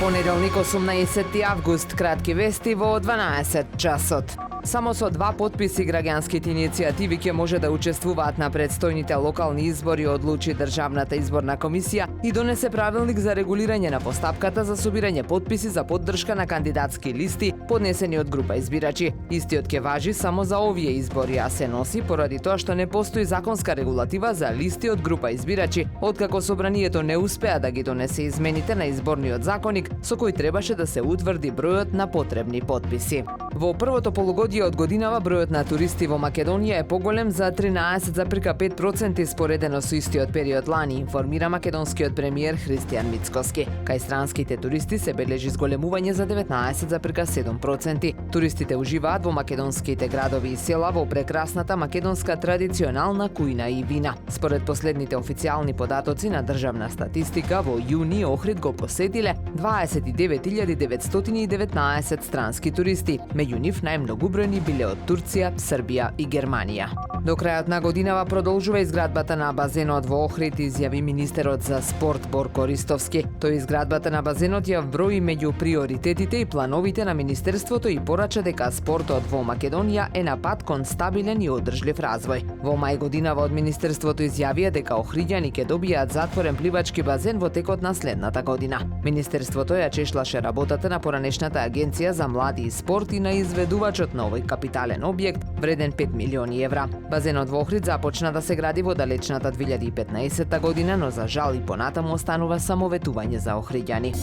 Понеделник 18 август, кратки вести во 12 часот. Само со 2 потписи граѓанските иницијативи ќе може да учествуваат на предстојните локални избори, одлучи Државната изборна комисија и донесе правилник за регулирање на постапката за собирање потписи за поддршка на кандидатски листи поднесени од група избирачи. Истиот ќе важи само за овие избори, а се носи поради тоа што не постои законска регулатива за листи од група избирачи, откако собранието не успеа да ги донесе измените на изборниот законник со кој требаше да се утврди бројот на потребни потписи. Во првото полугодие од годинава бројот на туристи во Македонија е поголем за 13,5% споредено со истиот период лани, информира македонскиот премиер Христијан Мицкоски. Кај странските туристи се бележи зголемување за 19,7%. Туристите уживаат во македонските градови и села во прекрасната македонска традиционална кујна и вина. Според последните официјални податоци на државна статистика, во јуни Охрид го посетиле 29.919 странски туристи. Меѓу нив најмногу бројни биле од Турција, Србија и Германија. До крајот на годинава продолжува изградбата на базенот во Охрид, изјави министерот за спорт Борко Ристовски. Тој изградбата на базенот ја вброи меѓу приоритетите и плановите на министерството и порача дека спортот во Македонија е на пат кон стабилен и одржлив развој. Во мај годинава од министерството изјавија дека охриѓани ќе добијат затворен пливачки базен во текот на следната година. Министерството ја чешлаше работата на поранешната агенција за млади и спорт и на изведувачот на овој капитален објект вреден 5 милиони евра. Базенот во Охрид започна да се гради во далечната 2015 година, но за жал и понатаму останува само ветување за охриѓани.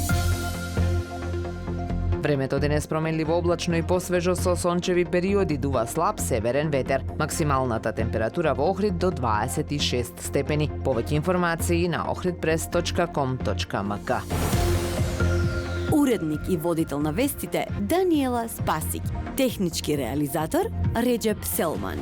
Времето денес променливо облачно и посвежо со сончеви периоди, дува слаб северен ветер. Максималната температура во Охрид до 26 степени. Повеќе информации на ohridpress.com.mk. Уредник и водител на вестите Даниела Спасик. Технички реализатор Реджеп Селман.